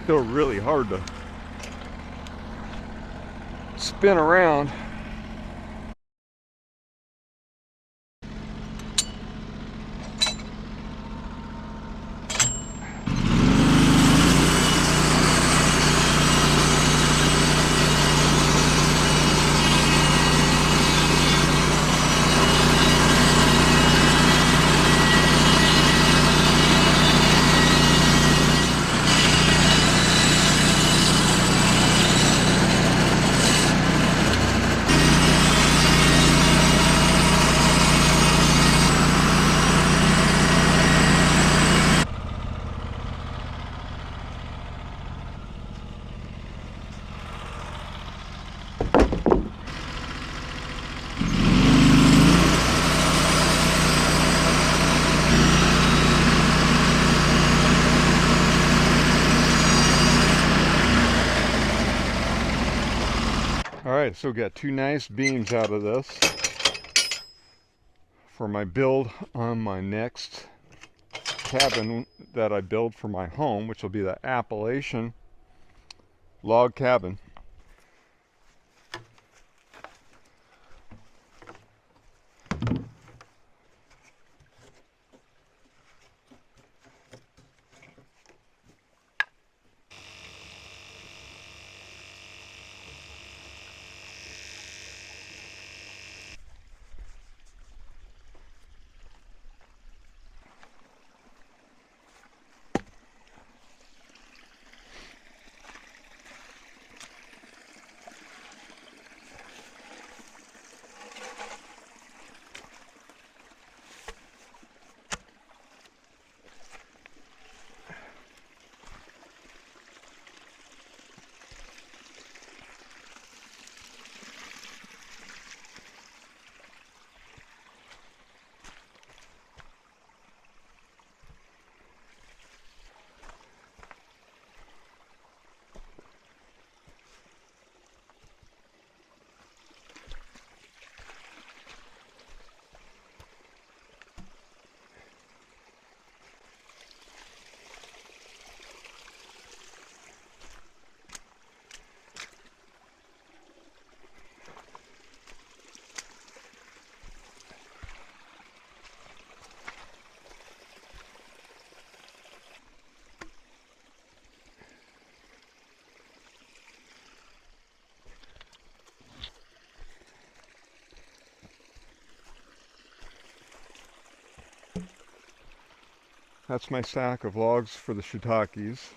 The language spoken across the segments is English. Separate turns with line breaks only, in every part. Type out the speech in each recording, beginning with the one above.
They're really hard to spin around. Alright, so got two nice beams out of this for my build on my next cabin that I build for my home, which will be the Appalachian log cabin. That's my stack of logs for the shiitakes.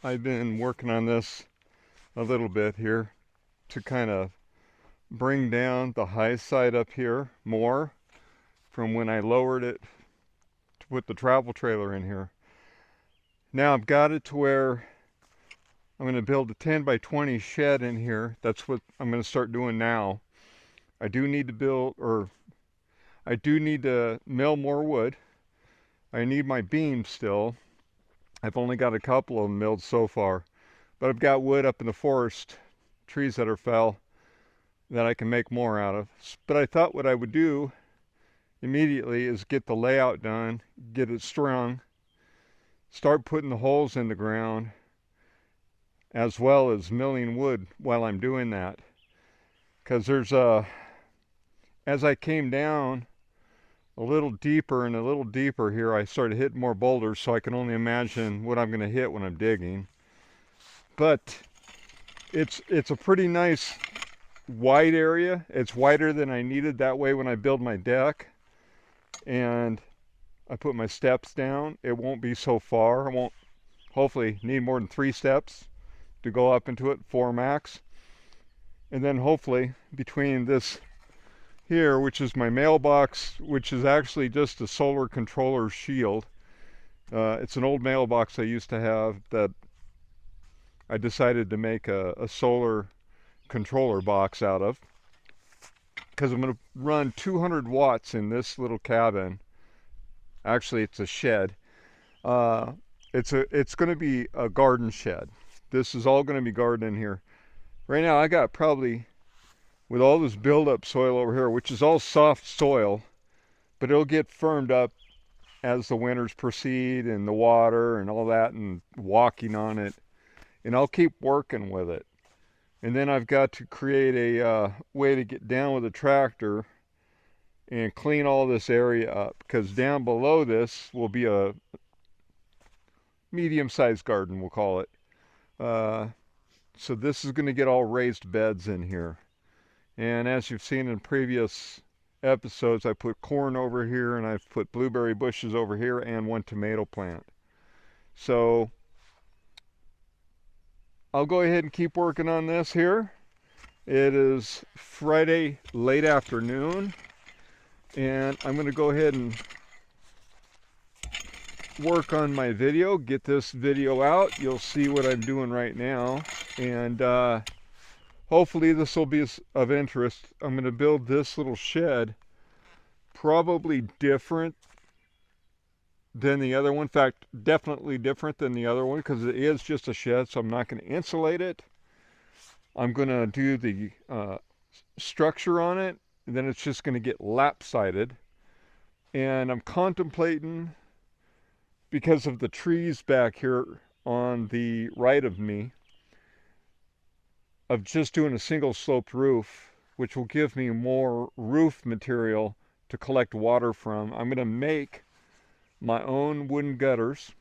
I've been working on this a little bit here to kind of bring down the high side up here more from when I lowered it to put the travel trailer in here. Now I've got it to where I'm going to build a 10 by 20 shed in here. That's what I'm going to start doing now. I do need to build, or I do need to mill more wood. I need my beams still. I've only got a couple of them milled so far, but I've got wood up in the forest, trees that are fell, that I can make more out of. But I thought what I would do immediately is get the layout done, get it strung, start putting the holes in the ground, as well as milling wood while I'm doing that. Because as I came down a little deeper and a little deeper here, I started hitting more boulders, so I can only imagine what I'm going to hit when I'm digging. But it's a pretty nice wide area. It's wider than I needed that way when I build my deck. And I put my steps down. It won't be so far. I won't hopefully need more than 3 steps to go up into it, 4 max. And then hopefully between this here, which is my mailbox, which is actually just a solar controller shield. It's an old mailbox I used to have that I decided to make a solar controller box out of, because I'm going to run 200 watts in this little cabin. Actually, it's a shed. It's going to be a garden shed. This is all going to be garden in here. Right now I got probably, with all this buildup soil over here, which is all soft soil, but it'll get firmed up as the winters proceed and the water and all that and walking on it, and I'll keep working with it. And then I've got to create a way to get down with a tractor and clean all this area up, because down below this will be a medium-sized garden, we'll call it. So this is going to get all raised beds in here. And as you've seen in previous episodes, I put corn over here, and I've put blueberry bushes over here, and 1 tomato plant. So I'll go ahead and keep working on this here. It is Friday late afternoon, and I'm going to go ahead and work on my video, get this video out. You'll see what I'm doing right now, and hopefully this will be of interest. I'm going to build this little shed, probably different than the other one. In fact, definitely different than the other one, because it is just a shed, so I'm not going to insulate it. I'm going to do the structure on it, and then it's just going to get lap-sided. And I'm contemplating, because of the trees back here on the right of me, of just doing a single sloped roof, which will give me more roof material to collect water from. I'm going to make my own wooden gutters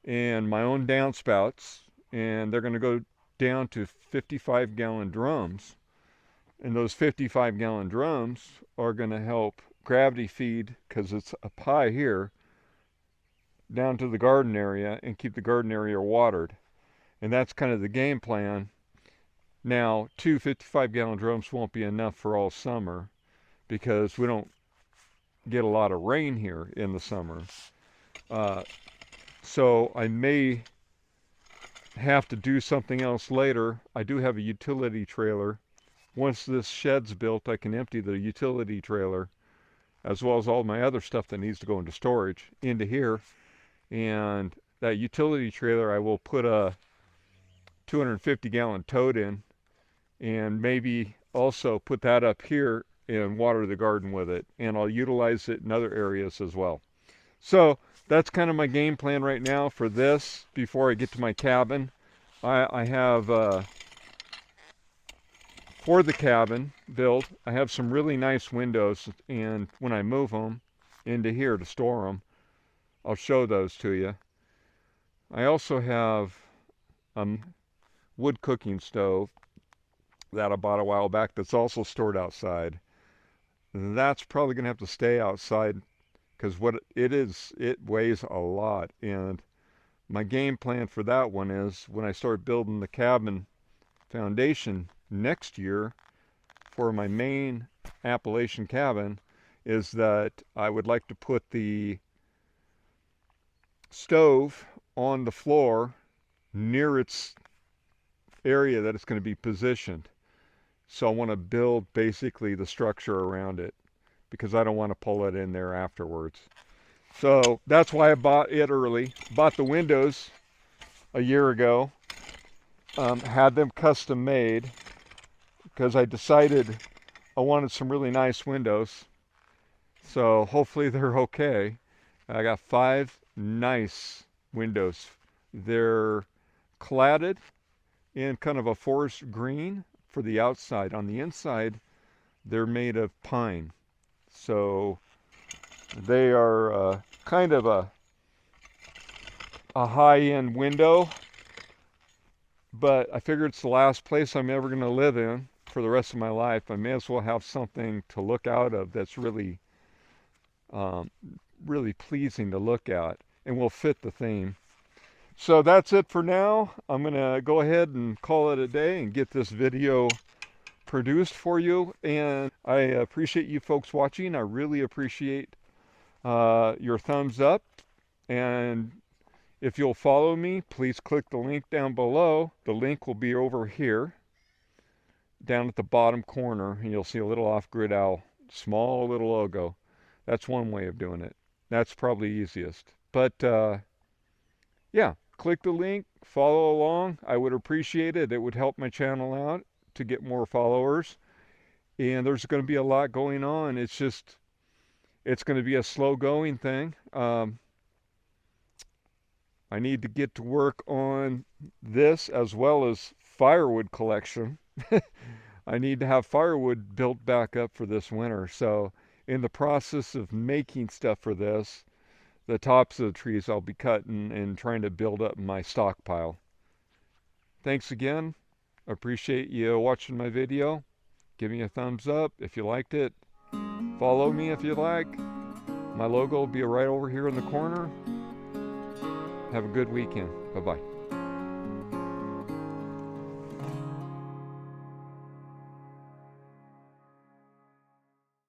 and my own downspouts, and they're going to go down to 55-gallon drums. And those 55-gallon drums are going to help gravity feed, because it's up high here, down to the garden area and keep the garden area watered. And that's kind of the game plan. Now, 2 55-gallon drums won't be enough for all summer, because we don't get a lot of rain here in the summer. So I may have to do something else later. I do have a utility trailer. Once this shed's built, I can empty the utility trailer, as well as all my other stuff that needs to go into storage, into here. And that utility trailer, I will put a 250-gallon tote in, and maybe also put that up here and water the garden with it. And I'll utilize it in other areas as well. So that's kind of my game plan right now for this. Before I get to my cabin, I have for the cabin build, I have some really nice windows, and when I move them into here to store them, I'll show those to you. I also have a wood cooking stove that I bought a while back that's also stored outside. That's probably going to have to stay outside, because what it is, it weighs a lot. And my game plan for that one is, when I start building the cabin foundation next year for my main Appalachian cabin, is that I would like to put the stove on the floor near its area that it's going to be positioned. So I want to build basically the structure around it, because I don't want to pull it in there afterwards. So that's why I bought it early. Bought the windows a year ago, had them custom made. because I decided I wanted some really nice windows. So hopefully they're okay. I got 5 nice windows. They're cladded in kind of a forest green for the outside. On the inside, they're made of pine. So they are kind of a high-end window, but I figured it's the last place I'm ever going to live in for the rest of my life. I may as well have something to look out of that's really, really pleasing to look at and will fit the theme. So that's it for now. I'm going to go ahead and call it a day and get this video produced for you. And I appreciate you folks watching. I really appreciate your thumbs up. And if you'll follow me, please click the link down below. The link will be over here, down at the bottom corner, and you'll see a little off-grid owl, small little logo. That's one way of doing it. That's probably easiest. But yeah, click the link, follow along. I would appreciate it. It would help my channel out to get more followers. And there's going to be a lot going on. It's going to be a slow going thing. I need to get to work on this as well as firewood collection. I need to have firewood built back up for this winter. So in the process of making stuff for this, the tops of the trees I'll be cutting and trying to build up my stockpile. Thanks again. Appreciate you watching my video. Give me a thumbs up if you liked it. Follow me if you like. My logo will be right over here in the corner. Have a good weekend. Bye-bye.